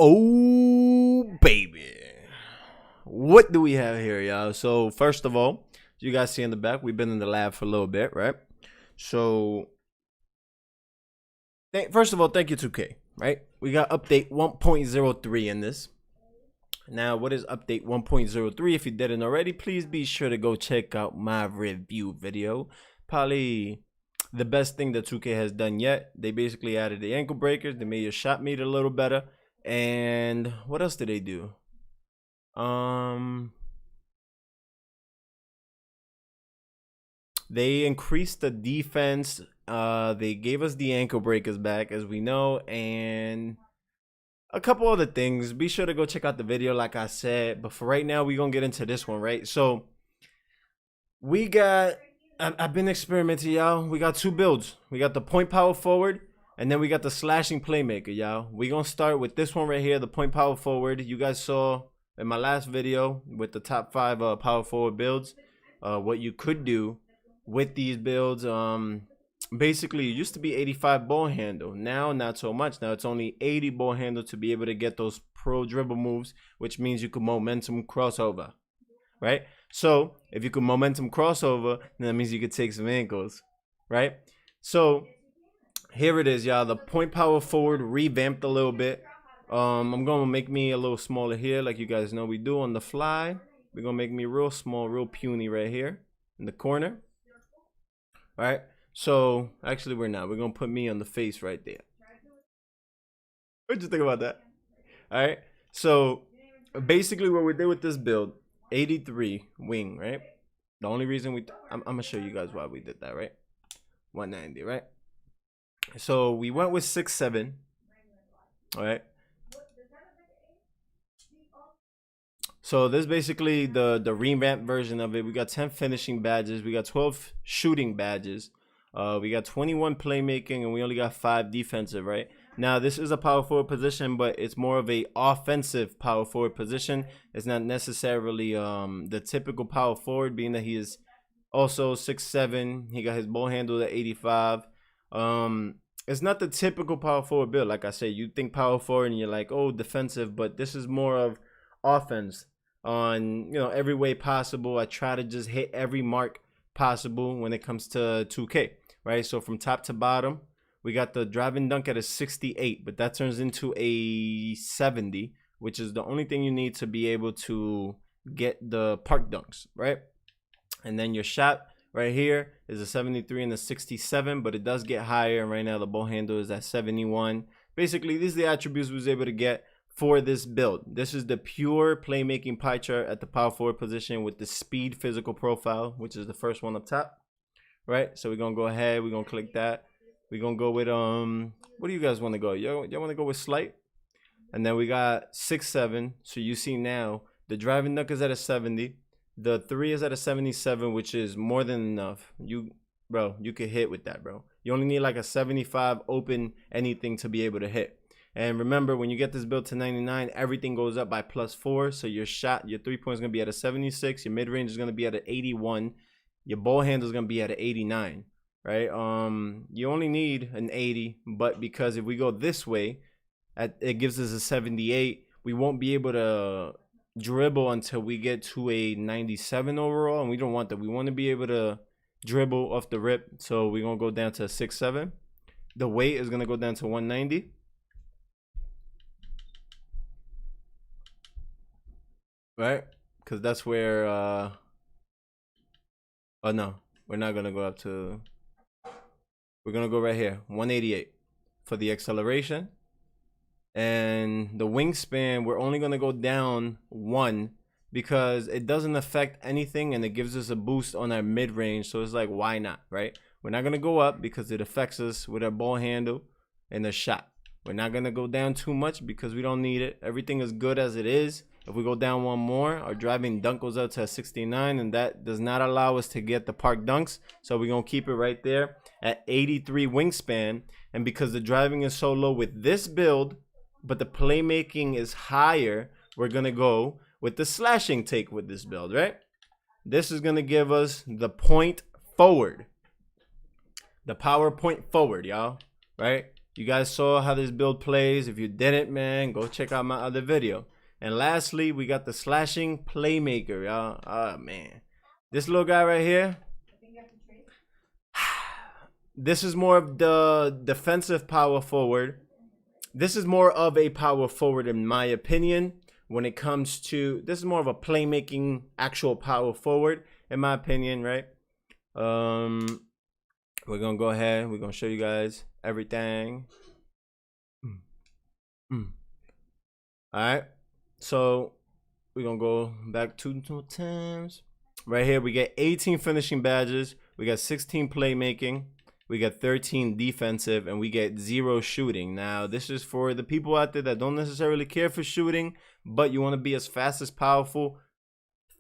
Oh, baby. What do we have here, y'all? So, first of all, you guys see in the back, we've been in the lab for a little bit, right? So, first of all, thank you, 2K, right? We got update 1.03 in this. Now, what is update 1.03? If you didn't already, please be sure to go check out my review video. Probably the best thing that 2K has done yet. They basically added the ankle breakers. They made your shot meter a little better. And what else did they do? They increased the defense. They gave us the ankle breakers back, as we know, and a couple other things. Be sure to go check out the video, like I said. But for right now, we're gonna get into this one, right? So we got, I've been experimenting, y'all. We got two builds. We got the point power forward, and then we got the slashing playmaker, y'all. We're gonna start with this one right here, the point power forward. You guys saw in my last video with the top 5 power forward builds, what you could do with these builds. Basically, it used to be 85 ball handle. Now, not so much. Now it's only 80 ball handle to be able to get those pro dribble moves, which means you can momentum crossover, right? So if you can momentum crossover, then that means you could take some ankles, right? So here it is, y'all. The point power forward revamped a little bit. I'm gonna make me a little smaller here, like you guys know we do on the fly. We're gonna make me real small, real puny right here in the corner. All right. So actually, we're not. We're gonna put me on the face right there. What'd you think about that? All right. So basically, what we did with this build, 83 wing, right? The only reason I'm gonna show you guys why we did that, right? 190, right? So we went with 6'7". All right. So this is basically the revamped version of it. We got 10 finishing badges. We got 12 shooting badges. We got 21 playmaking, and we only got 5 defensive, right? Now, this is a power forward position, but it's more of a offensive power forward position. It's not necessarily the typical power forward, being that he is also 6'7". He got his ball handle at 85. It's not the typical power forward build. Like I said, you think power forward and you're like, oh, defensive, but this is more of offense on, you know, every way possible. I try to just hit every mark possible when it comes to 2K, right? So from top to bottom, we got the driving dunk at a 68, but that turns into a 70, which is the only thing you need to be able to get the park dunks, right? And then your shot right here is a 73 and a 67, but it does get higher, and right now the ball handle is at 71. Basically, these are the attributes we was able to get for this build. This is the pure playmaking pie chart at the power forward position with the speed physical profile, which is the first one up top, right? So we're gonna go ahead, we're gonna click that. We're gonna go with what do you guys want to go? Y'all want to go with slight? And then we got 6'7". So you see now the driving dunk is at a 70, the 3 is at a 77, which is more than enough. You could hit with that, bro. You only need like a 75 open anything to be able to hit. And remember, when you get this build to 99, everything goes up by +4. So your shot, your 3-point is going to be at a 76. Your mid-range is going to be at an 81. Your ball handle is going to be at an 89, right? You only need an 80. But because if we go this way, it gives us a 78. We won't be able to dribble until we get to a 97 overall. And we don't want that. We want to be able to dribble off the rip. So we're going to go down to a 6'7". The weight is going to go down to 190. Right, because that's where oh no, we're not gonna go up to, we're gonna go right here, 188 for the acceleration. And the wingspan, we're only gonna go down 1 because it doesn't affect anything, and it gives us a boost on our mid-range. So it's like, why not, right? We're not gonna go up because it affects us with our ball handle and the shot. We're not gonna go down too much because we don't need it. Everything is good as it is. If we go down 1 more, our driving dunk goes up to a 69, and that does not allow us to get the park dunks. So we're going to keep it right there at 83 wingspan. And because the driving is so low with this build, but the playmaking is higher, we're going to go with the slashing take with this build, right? This is going to give us the point forward. The power point forward, y'all, right? You guys saw how this build plays. If you didn't, man, go check out my other video. And lastly, we got the slashing playmaker, y'all. Oh, man. This little guy right here. This is more of the defensive power forward. This is more of a power forward in my opinion. When it comes to, this is more of a playmaking actual power forward in my opinion, right? We're gonna go ahead, we're gonna show you guys everything. All right, so we're gonna go back two times. Right here we get 18 finishing badges, we got 16 playmaking, we got 13 defensive, and we get 0 shooting. Now this is for the people out there that don't necessarily care for shooting, but you want to be as fast as possible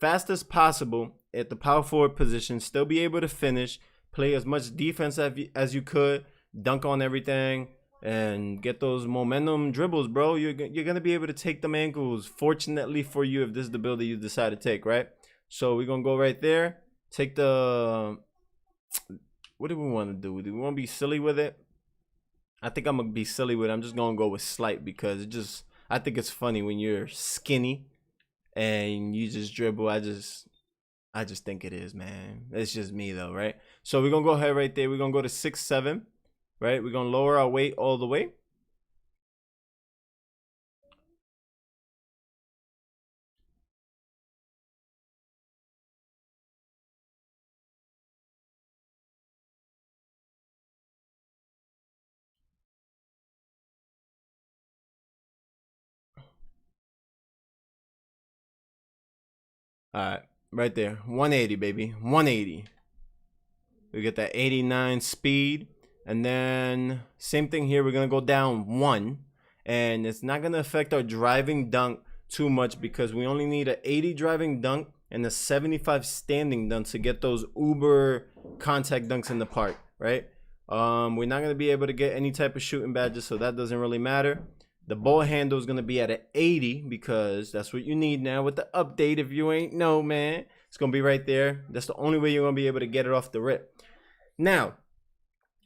at the power forward position, still be able to finish, play as much defense as you could, dunk on everything, and get those momentum dribbles, bro. You're gonna be able to take them ankles. Fortunately for you, if this is the build that you decide to take, right? So we're gonna go right there. Take the, what do we want to do? Do we want to be silly with it? I think I'm gonna be silly with it. I'm just gonna go with slight because I think it's funny when you're skinny and you just dribble. I just think it is, man. It's just me though, right? So we're gonna go ahead right there. We're gonna go to 6'7", right? We're gonna lower our weight all the way. All right, right there, 180, baby, 180. We get that 89 speed, and then same thing here. We're gonna go down 1, and it's not gonna affect our driving dunk too much because we only need an 80 driving dunk and a 75 standing dunk to get those uber contact dunks in the park, right? We're not gonna be able to get any type of shooting badges, so that doesn't really matter. The ball handle is gonna be at an 80 because that's what you need now with the update. If you ain't know, man, it's gonna be right there. That's the only way you're gonna be able to get it off the rip. Now,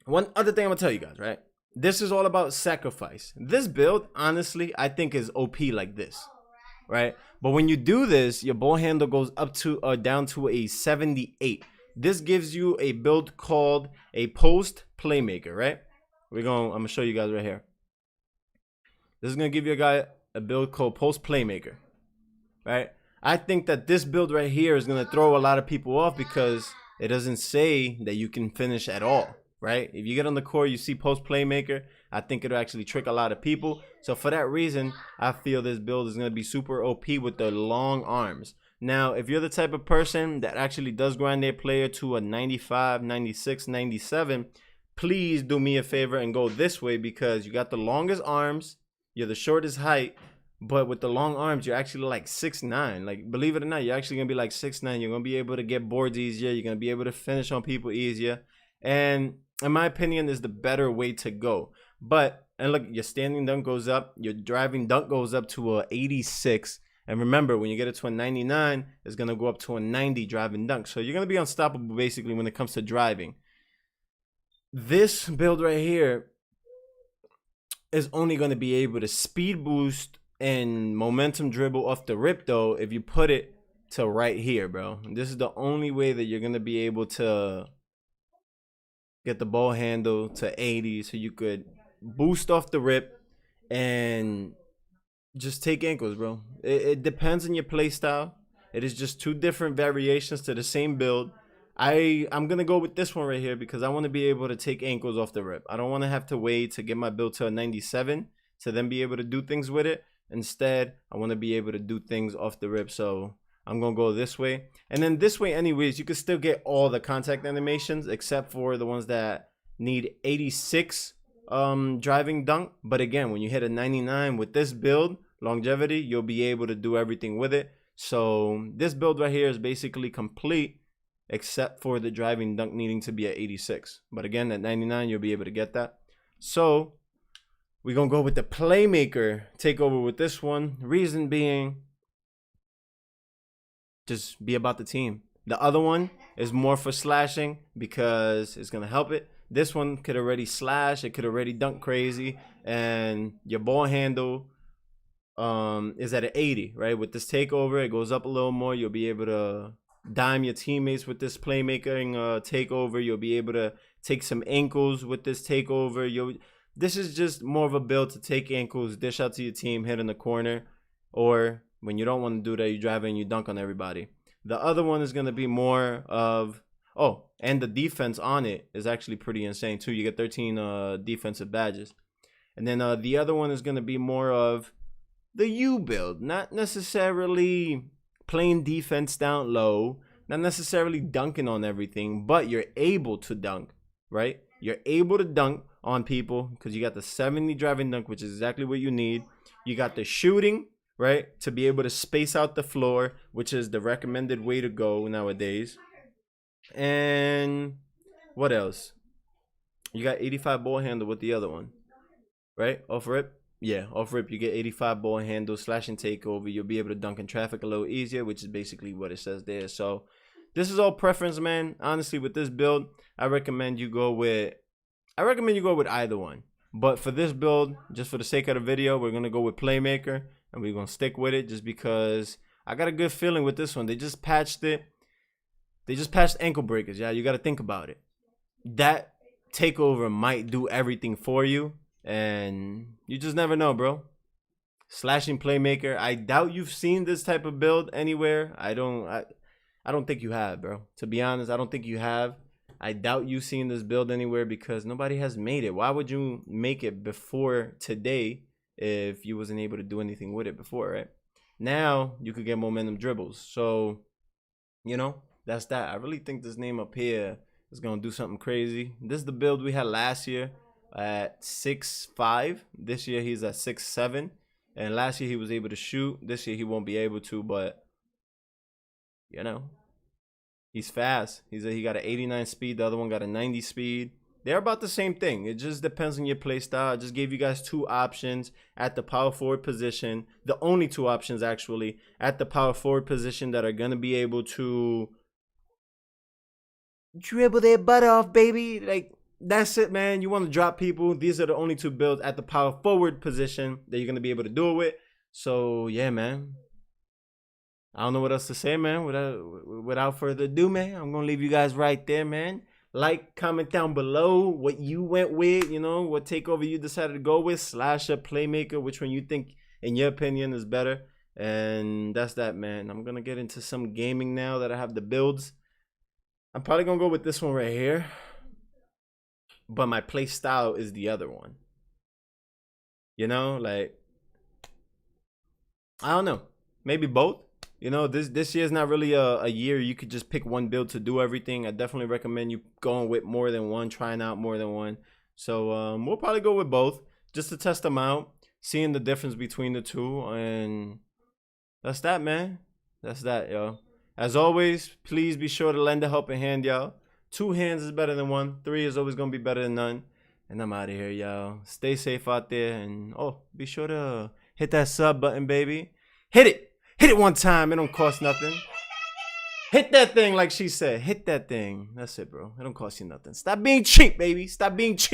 one other thing I'm gonna tell you guys, right? This is all about sacrifice. This build, honestly, I think is OP like this, right? But when you do this, your ball handle goes up to down to a 78. This gives you a build called a post playmaker, right? I'm gonna show you guys right here. This is gonna give you a build called post playmaker, right? I think that this build right here is gonna throw a lot of people off because it doesn't say that you can finish at all, right? If you get on the court, you see post playmaker, I think it'll actually trick a lot of people. So for that reason, I feel this build is gonna be super OP with the long arms. Now, if you're the type of person that actually does grind their player to a 95, 96, 97, please do me a favor and go this way because you got the longest arms, you're the shortest height, but with the long arms, you're actually like 6'9". Like, believe it or not, you're actually going to be like 6'9". You're going to be able to get boards easier. You're going to be able to finish on people easier. And in my opinion, is the better way to go. But, and look, your standing dunk goes up. Your driving dunk goes up to a 86. And remember, when you get it to a 99, it's going to go up to a 90 driving dunk. So you're going to be unstoppable, basically, when it comes to driving. This build right here is only going to be able to speed boost and momentum dribble off the rip, though, if you put it to right here, bro. This is the only way that you're going to be able to get the ball handle to 80 so you could boost off the rip and just take ankles, bro. It depends on your play style. It is just 2 different variations to the same build. I'm going to go with this one right here because I want to be able to take ankles off the rip. I don't want to have to wait to get my build to a 97 to then be able to do things with it. Instead, I want to be able to do things off the rip. So I'm going to go this way. And then this way anyways, you can still get all the contact animations except for the ones that need 86 driving dunk. But again, when you hit a 99 with this build, longevity, you'll be able to do everything with it. So this build right here is basically complete except for the driving dunk needing to be at 86. But again, at 99, you'll be able to get that. So we're going to go with the playmaker takeover with this one. Reason being, just be about the team. The other one is more for slashing because it's going to help it. This one could already slash, it could already dunk crazy, and your ball handle is at an 80, right? With this takeover, it goes up a little more. You'll be able to dime your teammates with this playmaking takeover. You'll be able to take some ankles with this takeover. This is just more of a build to take ankles, dish out to your team, hit in the corner, or when you don't want to do that, you drive in, you dunk on everybody. The other one is going to be more of, oh, and the defense on it is actually pretty insane too. You get 13 defensive badges. And then the other one is going to be more of the U build, not necessarily playing defense down low, not necessarily dunking on everything, but you're able to dunk, right? You're able to dunk on people because you got the 70 driving dunk, which is exactly what you need. You got the shooting, right, to be able to space out the floor, which is the recommended way to go nowadays. And what else? You got 85 ball handle with the other one, right? Off rip. Yeah, off rip, you get 85 ball handle, slash and takeover. You'll be able to dunk in traffic a little easier, which is basically what it says there. So this is all preference, man. Honestly, with this build, I recommend you go with either one. But for this build, just for the sake of the video, we're gonna go with Playmaker, and we're gonna stick with it just because I got a good feeling with this one. They just patched it. They just patched ankle breakers. Yeah, you got to think about it. That takeover might do everything for you, and you just never know, bro. Slashing Playmaker. I doubt you've seen this type of build anywhere. I don't think you have, bro. To be honest, I don't think you have. I doubt you've seen this build anywhere because nobody has made it. Why would you make it before today if you wasn't able to do anything with it before, right? Now you could get momentum dribbles. So, you know, that's that. I really think this name up here is going to do something crazy. This is the build we had last year at 6'5". This year he's at 6'7". And last year he was able to shoot. This year he won't be able to, but, you know, he's fast. He got an 89 speed. The other one got a 90 speed. They're about the same thing. It just depends on your play style. I just gave you guys two options at the power forward position. The only two options, actually, at the power forward position that are going to be able to dribble their butt off, baby. Like, that's it, man. You want to drop people. These are the only two builds at the power forward position that you're going to be able to do it with. So, yeah, man. I don't know what else to say, man. Without further ado, man, I'm going to leave you guys right there, man. Like, comment down below what you went with, you know, what takeover you decided to go with. Slasher, Playmaker, which one you think, in your opinion, is better. And that's that, man. I'm going to get into some gaming now that I have the builds. I'm probably going to go with this one right here. But my play style is the other one. You know, like, I don't know. Maybe both. You know, this year is not really a year you could just pick one build to do everything. I definitely recommend you going with more than one, trying out more than one. So we'll probably go with both just to test them out, seeing the difference between the two. And that's that, man. That's that, yo. As always, please be sure to lend a helping hand, y'all. 2 hands is better than 1. 3 is always going to be better than none. And I'm out of here, y'all. Stay safe out there. And, oh, be sure to hit that sub button, baby. Hit it. Hit it one time. It don't cost nothing. Hit that thing like she said. Hit that thing. That's it, bro. It don't cost you nothing. Stop being cheap, baby. Stop being cheap.